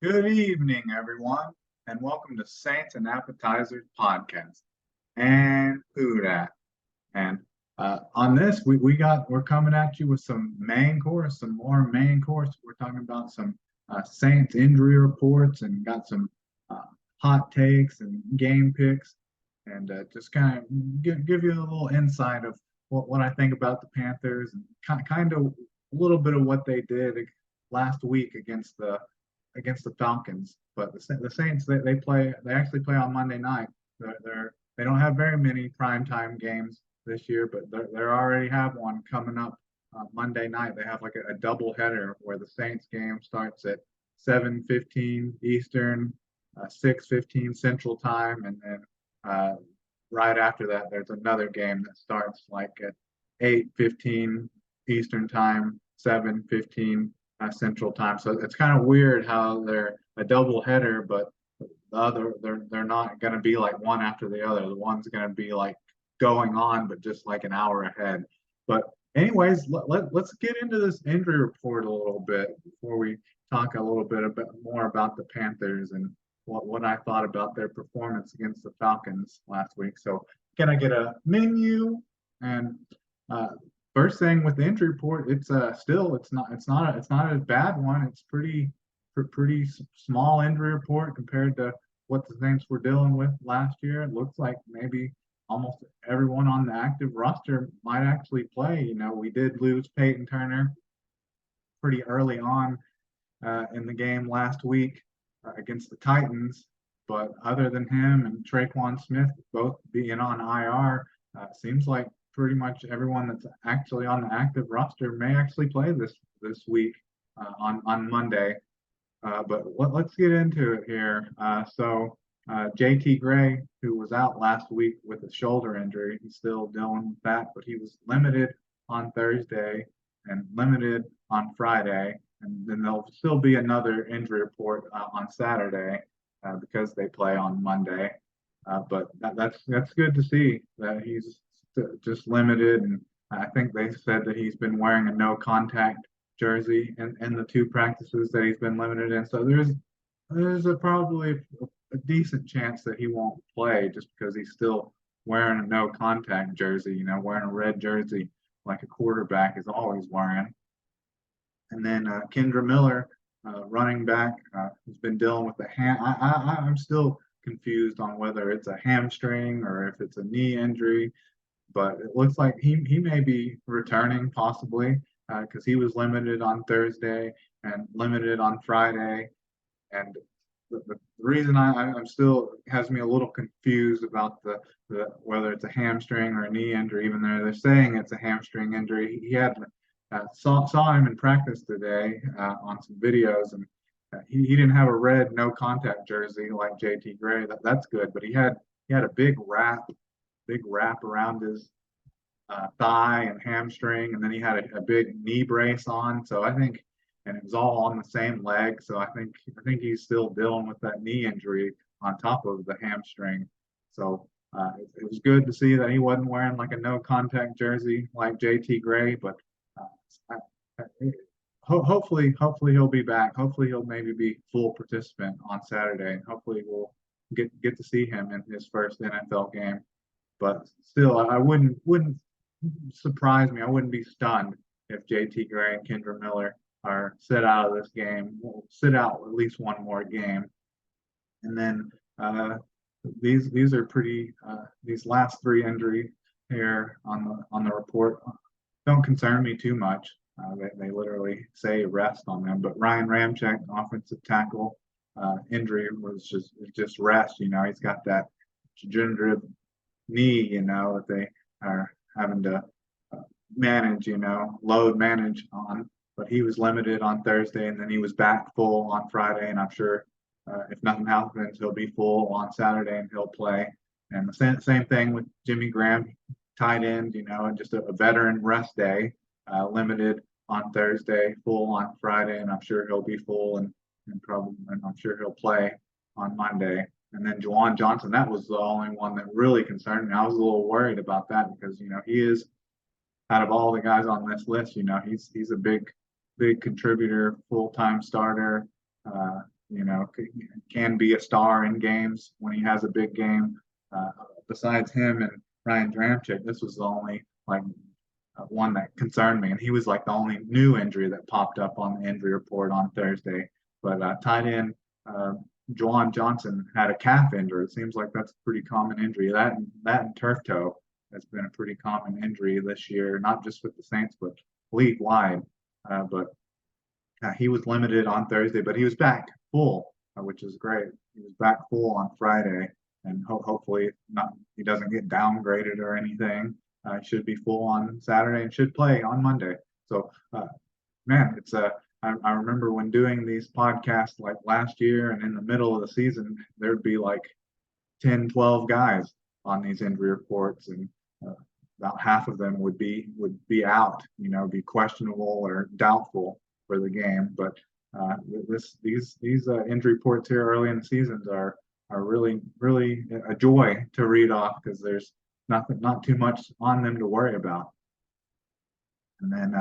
Good evening, everyone, and welcome to Saints and Appetizers podcast and food at. And on this, we're coming at you with some main course, some more main course. We're talking about some Saints injury reports and got some uh, hot takes and game picks, and just kind of give you a little insight of what I think about the Panthers and kind of a little bit of what they did last week against the Falcons. But the Saints they actually play on Monday night. They don't have very many primetime games this year, but they already have one coming up Monday night. They have like a double header where the Saints game starts at 7:15 Eastern, 6:15 Central Time, and then right after that there's another game that starts like at 8:15 Eastern Time, 7:15 Central Time. So it's kind of weird how they're a double header, but the other they're not going to be like one after the other. The one's going to be like going on, but just like an hour ahead. But anyways, let's get into this injury report a little bit before we talk a little bit more about the Panthers and what I thought about their performance against the Falcons last week. So can I get a menu? And uh, first thing with the injury report, it's not a bad one. It's pretty small injury report compared to what the Saints were dealing with last year. It looks like maybe almost everyone on the active roster might actually play. We did lose Peyton Turner pretty early on in the game last week against the Titans. But other than him and Traquan Smith both being on IR, seems like pretty much everyone that's actually on the active roster may actually play this week on Monday. But let's get into it here. JT Gray, who was out last week with a shoulder injury, he's still dealing with that, but he was limited on Thursday and limited on Friday. And then there'll still be another injury report on Saturday because they play on Monday. But that's good to see that he's just limited. And I think they said that he's been wearing a no contact jersey in the two practices that he's been limited in. So probably a decent chance that he won't play just because he's still wearing a no contact jersey, wearing a red jersey like a quarterback is always wearing. And then Kendra Miller, running back, has been dealing with the ham. I'm still confused on whether it's a hamstring or if it's a knee injury, but it looks like he may be returning possibly because he was limited on Thursday and limited on Friday. And the reason I'm still has me a little confused about the whether it's a hamstring or a knee injury, even though they're saying it's a hamstring injury. He had saw him in practice today on some videos, and he didn't have a red no contact jersey like JT Gray. That's good, but he had a big wrap around his thigh and hamstring, and then he had a big knee brace on. So I think, and it was all on the same leg. So I think he's still dealing with that knee injury on top of the hamstring. So it was good to see that he wasn't wearing like a no contact jersey like JT Gray, but uh, hopefully he'll be back. Hopefully he'll maybe be full participant on Saturday, and hopefully we'll get to see him in his first NFL game. But still, I wouldn't surprise me. I wouldn't be stunned if JT Gray and Kendra Miller are sit out of this game. We'll sit out at least one more game, and then these are pretty. These last three injury here on the report don't concern me too much. They literally say rest on them. But Ryan Ramczyk, offensive tackle, injury was just rest. He's got that degenerative knee. That they are having to manage. Load manage on. But he was limited on Thursday, and then he was back full on Friday. And I'm sure if nothing happens, he'll be full on Saturday and he'll play. And the same thing with Jimmy Graham, tight end. Just a veteran rest day, limited on Thursday, full on Friday, and I'm sure he'll be full and I'm sure he'll play on Monday. And then Juwan Johnson, that was the only one that really concerned me. I was a little worried about that because he is out of all the guys on this list. He's a big contributor, full time starter. can be a star in games when he has a big game. Uh, Besides him and Ryan Dramczyk, this was the only like one that concerned me, and he was like the only new injury that popped up on the injury report on Thursday. But tight end uh, Juwan Johnson had a calf injury. It seems like that's a pretty common injury. That and turf toe has been a pretty common injury this year, not just with the Saints, but league wide. But he was limited on Thursday, but he was back full, which is great. He was back full on Friday, and hopefully not he doesn't get downgraded or anything. He should be full on Saturday and should play on Monday. So, man, it's a I remember when doing these podcasts like last year and in the middle of the season, there'd be like 10, 12 guys on these injury reports, and uh, about half of them would be out, be questionable or doubtful for the game. But these injury reports here early in the seasons are really a joy to read off because there's not too much on them to worry about. And then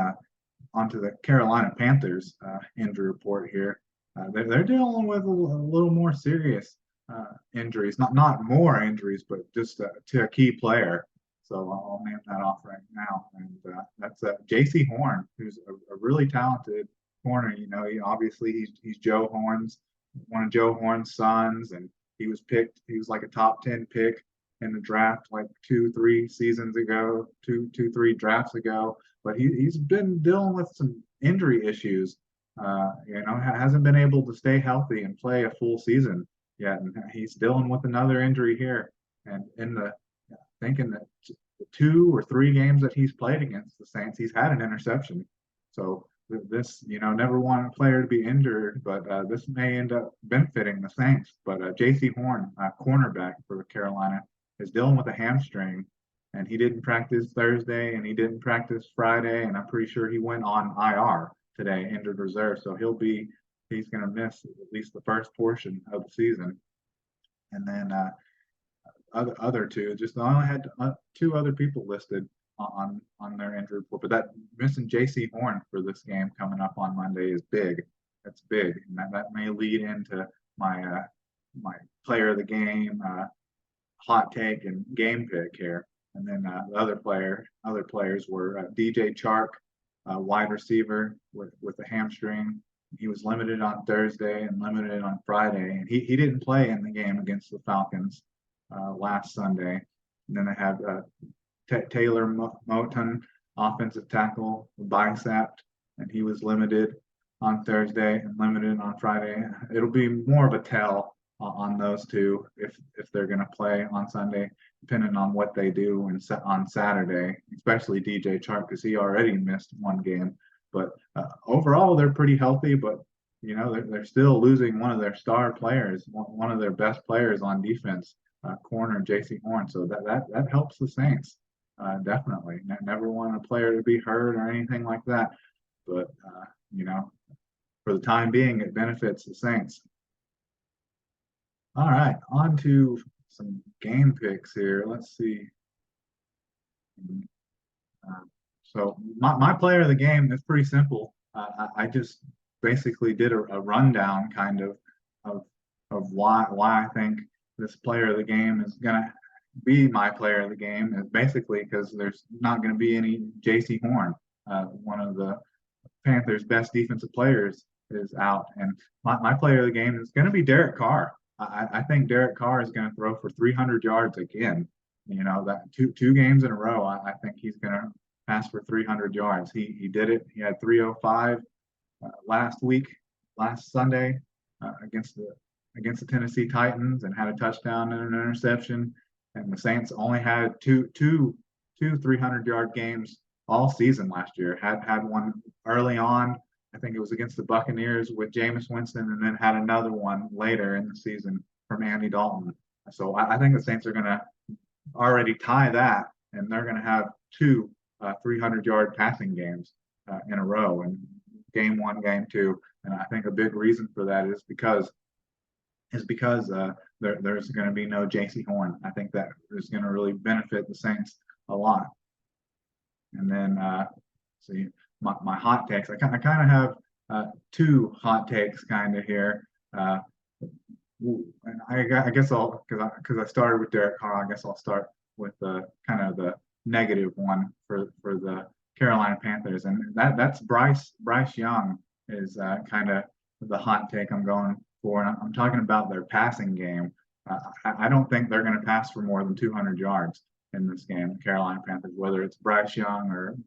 onto the Carolina Panthers injury report here. They're dealing with a little more serious injuries, not more injuries, but just to a key player. So I'll name that off right now, and that's J.C. Horn, who's a really talented corner. Obviously he's Joe Horn's one of Joe Horn's sons, and he was picked. He was like a top 10 pick in the draft like 2, 3 seasons ago, 3 drafts ago. But he's been dealing with some injury issues. Hasn't been able to stay healthy and play a full season yet, and he's dealing with another injury here. And thinking that the 2 or 3 games that he's played against the Saints, he's had an interception. So this, never want a player to be injured, but this may end up benefiting the Saints. But J.C. Horn, cornerback for Carolina, is dealing with a hamstring, and he didn't practice Thursday, and he didn't practice Friday, and I'm pretty sure he went on IR today, injured reserve. So he's going to miss at least the first portion of the season. And then other two, just I only had 2 other people listed on their injury report, but that missing J.C. Horn for this game coming up on Monday is big. That's big, and that may lead into my player of the game hot take and game pick here. And then the other players were DJ Chark, wide receiver with a hamstring. He was limited on Thursday and limited on Friday, and he didn't play in the game against the Falcons last Sunday. And then I have Taylor Moton, offensive tackle, bicep, and he was limited on Thursday and limited on Friday. It'll be more of a tell on those two if they're going to play on Sunday, depending on what they do on Saturday, especially DJ Chark because he already missed 1 game. But overall, they're pretty healthy. But they're still losing one of their star players, one of their best players on defense, corner J.C. Horn. So that helps the Saints definitely. Never want a player to be hurt or anything like that. But for the time being, it benefits the Saints. All right, on to some game picks here. Let's see. So my player of the game is pretty simple. I just basically did a rundown kind of why I think this player of the game is gonna be my player of the game is basically because there's not going to be any J.C. Horn, one of the Panthers' best defensive players is out, and my player of the game is going to be Derek Carr. I think Derek Carr is going to throw for 300 yards again. That two games in a row, I think he's going to pass for 300 yards. He did it. He had 305 last Sunday against the Tennessee Titans, and had a touchdown and an interception. And the Saints only had two 300-yard games all season last year. Had one early on. I think it was against the Buccaneers with Jameis Winston, and then had another one later in the season from Andy Dalton. So I think the Saints are going to already tie that, and they're going to have 2 300-yard passing games in a row, and game 1, game 2. And I think a big reason for that is because there's going to be no J.C. Horn. I think that is going to really benefit the Saints a lot. And then, see, my hot takes. I kind of have 2 hot takes kind of here. Uh, and I guess I'll because I started with Derek Carr. I guess I'll start with the kind of the negative one for the Carolina Panthers, and that's Bryce Young is kind of the hot take I'm going for. And I'm talking about their passing game. I don't think they're going to pass for more than 200 yards in this game. Carolina Panthers, whether it's Bryce Young or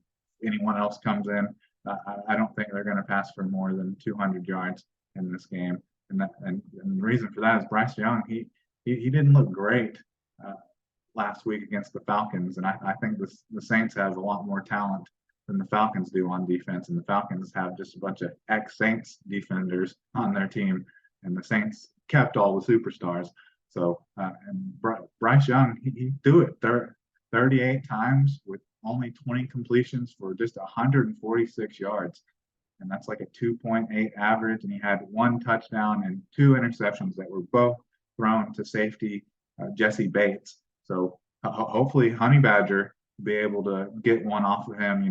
anyone else comes in, I don't think they're going to pass for more than 200 yards in this game. And the reason for that is Bryce Young. He didn't look great uh, last week against the Falcons, and I think the Saints have a lot more talent than the Falcons do on defense, and the Falcons have just a bunch of ex-Saints defenders on their team, and the Saints kept all the superstars. So and Bryce Young, he threw it 38 times with only 20 completions for just 146 yards, and that's like a 2.8 average. And he had one touchdown and two interceptions that were both thrown to safety Jesse Bates. So hopefully Honey Badger will be able to get one off of him.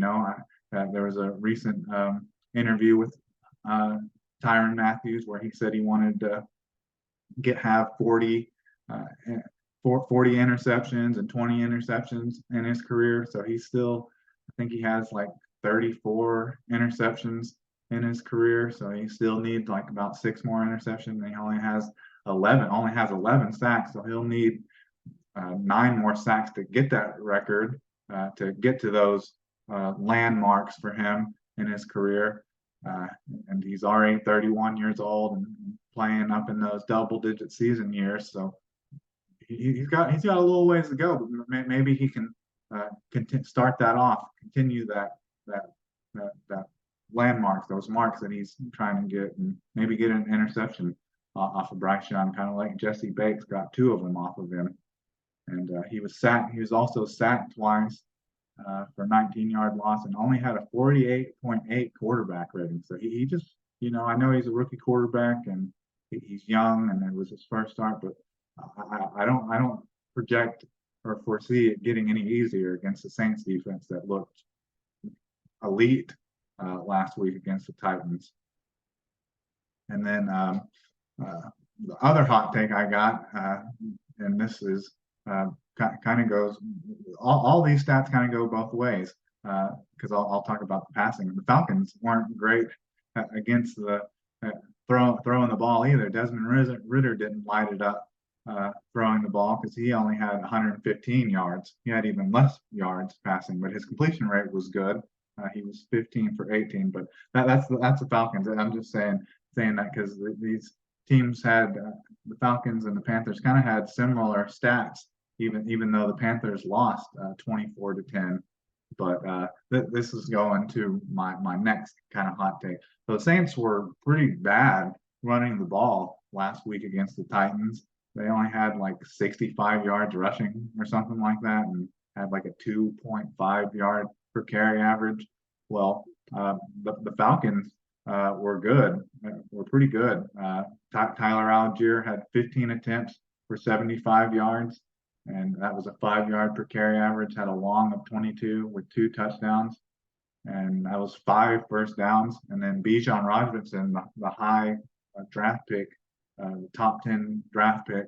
There was a recent interview with Tyrann Mathieu where he said he wanted to have uh, 40 interceptions and 20 interceptions in his career. So he's still, I think he has like 34 interceptions in his career. So he still needs like about six more interceptions. And he only has 11 sacks. So he'll need nine more sacks to get that record, to get to those landmarks for him in his career. Uh, and he's already 31 years old and playing up in those double-digit season years. So he's got a little ways to go, but maybe he can start that off, continue that landmarks, those marks that he's trying to get, and maybe get an interception off of Bryce Young, kind of like Jesse Bates got two of them off of him. And he was sacked. He was also sacked twice for 19-yard loss, and only had a 48.8 quarterback rating. So he just, I know he's a rookie quarterback and he's young, and it was his first start, but I don't project or foresee it getting any easier against the Saints defense that looked elite last week against the Titans. And then the other hot take I got, and this is kind of goes, all these stats kind of go both ways, because I'll talk about the passing. The Falcons weren't great against the throwing the ball either. Desmond Ridder didn't light it up throwing the ball because he only had 115 yards. He had even less yards passing, but his completion rate was good. He was 15 for 18, but that's the Falcons. I'm just saying that because these teams had the Falcons and the Panthers kind of had similar stats, even though the Panthers lost 24 to 10. But this is going to my next kind of hot take. So the Saints were pretty bad running the ball last week against the Titans. They only had like 65 yards rushing or something like that, and had like a 2.5 yard per carry average. Well, the Falcons were good, were pretty good. Tyler Algier had 15 attempts for 75 yards, and that was a 5 yard per carry average. Had a long of 22 with two touchdowns, and that was 5 first downs. And then Bijan Robinson, the high draft pick, the top 10 draft pick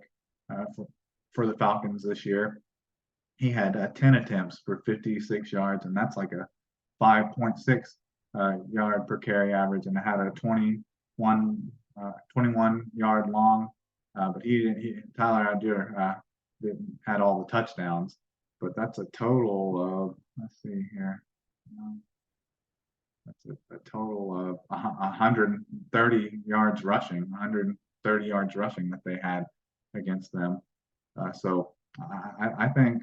for the Falcons this year, he had 10 attempts for 56 yards, and that's like a 5.6 yard per carry average, and it had a 21 yard long. But Tyler Algier had all the touchdowns. But that's a total of, let's see here. That's a total of 130 yards rushing, 130 yards rushing that they had against them. So I think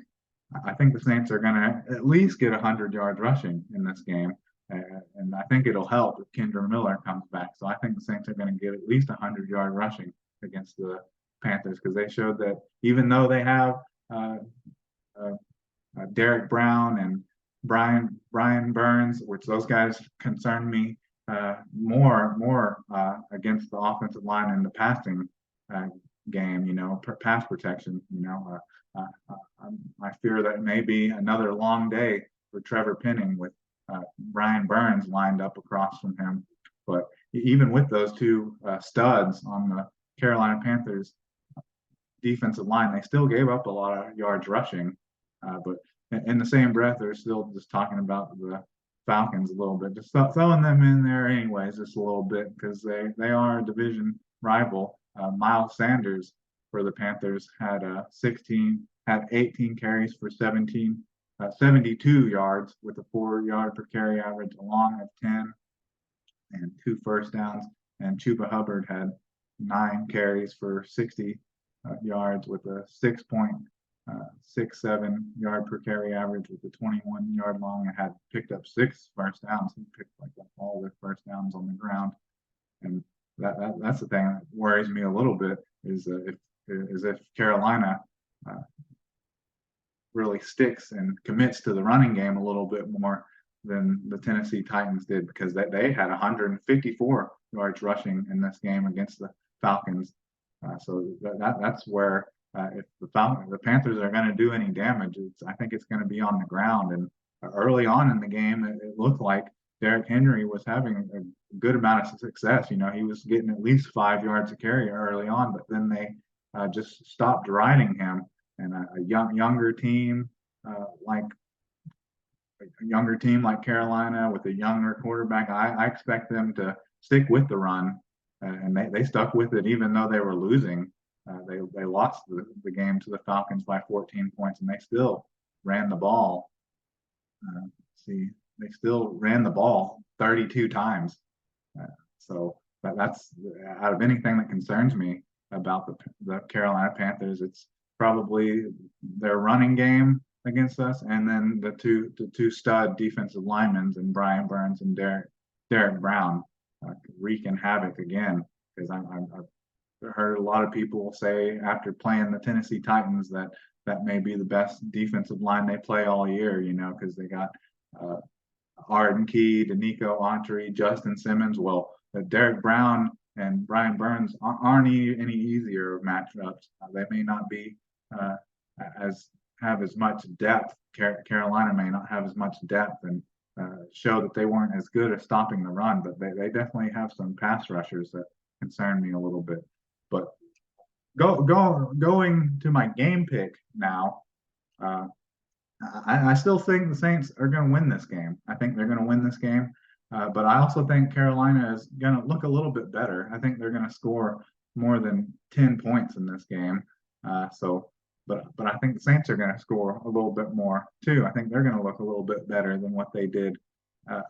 the Saints are going to at least get 100 yards rushing in this game, and I think it'll help if Kendra Miller comes back. So I think the Saints are going to get at least 100 yard rushing against the Panthers, because they showed that even though they have Derek Brown and Brian Burns, which those guys concern me more against the offensive line in the passing game, pass protection. I fear that it may be another long day for Trevor Penning with Brian Burns lined up across from him. But even with those two studs on the Carolina Panthers defensive line, they still gave up a lot of yards rushing. But in the same breath, they're still just talking about the Falcons a little bit, just throwing them in there anyways, just a little bit because they are a division rival. Miles Sanders for the Panthers had 18 carries for 72 yards with a 4 yard per carry average, along of 10 and 2 first downs. And Chuba Hubbard had 9 carries for 60 yards with a 6.67 yard per carry average with a 21 yard long, and had picked up 6 first downs. He picked like all the first downs on the ground, and that's the thing that worries me a little bit is if Carolina really sticks and commits to the running game a little bit more than the Tennessee Titans did, because they had 154 yards rushing in this game against the Falcons. So that's where if the Panthers are going to do any damage, I think it's going to be on the ground. And early on in the game, it looked like Derrick Henry was having a good amount of success. He was getting at least 5 yards a carry early on, but then they just stopped riding him. And a younger team like Carolina with a younger quarterback, I expect them to stick with the run, and they stuck with it even though they were losing. They lost the game to the Falcons by 14 points, and they still ran the ball. They still ran the ball 32 times. So that's out of anything that concerns me about the Carolina Panthers, it's probably their running game against us, and then the two stud defensive linemen and Brian Burns and Derek Brown wreaking havoc again. Because I've heard a lot of people say after playing the Tennessee Titans that may be the best defensive line they play all year. Because they got Arden Key, Danico Autry, Justin Simmons. Well, Derek Brown and Brian Burns aren't any easier of matchups. They may not be have as much depth. Carolina may not have as much depth and show that they weren't as good at stopping the run, but they definitely have some pass rushers that concern me a little bit. But going to my game pick now, I still think the Saints are going to win this game. I think they're going to win this game, but I also think Carolina is going to look a little bit better. I think they're going to score more than 10 points in this game. But I think the Saints are going to score a little bit more too. I think they're going to look a little bit better than what they did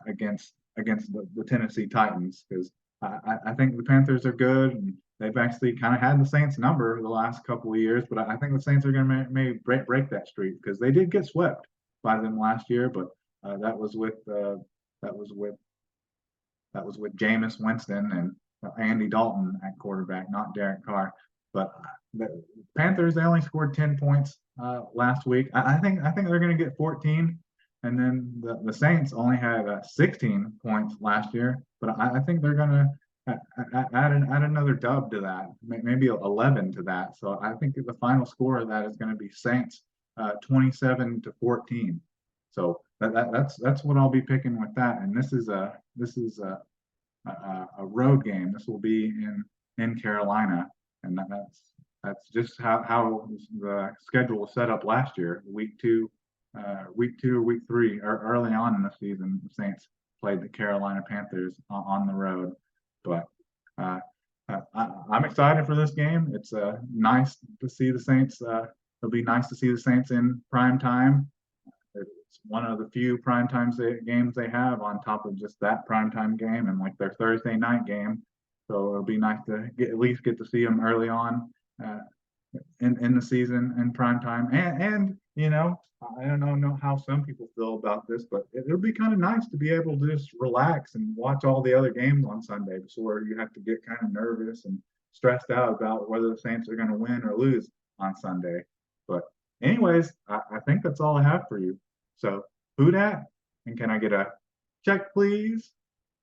against the Tennessee Titans, because I think the Panthers are good, and they've actually kind of had the Saints number the last couple of years. But I think the Saints are going to maybe break that streak, because they did get swept by them last year, but that was with Jameis Winston and Andy Dalton at quarterback, not Derek Carr. But the Panthers, they only scored 10 points last week. I think they're going to get 14. And then the Saints only had 16 points last year. But I think they're going to add another dub to that, maybe 11 to that. So I think the final score of that is going to be Saints 27-14. So that's what I'll be picking with that. And this is a road game. This will be in Carolina. And that's just how the schedule was set up last year. Week two or week three, or early on in the season, the Saints played the Carolina Panthers on the road. But I'm excited for this game. It's nice to see the Saints. It'll be nice to see the Saints in prime time. It's one of the few primetime games they have on top of just that primetime game and like their Thursday night game. So it'll be nice to at least get to see them early on in the season in prime time. And I don't know how some people feel about this, but it'll be kind of nice to be able to just relax and watch all the other games on Sunday before you have to get kind of nervous and stressed out about whether the Saints are going to win or lose on Sunday. But anyways, I think that's all I have for you. So who dat? And can I get a check, please?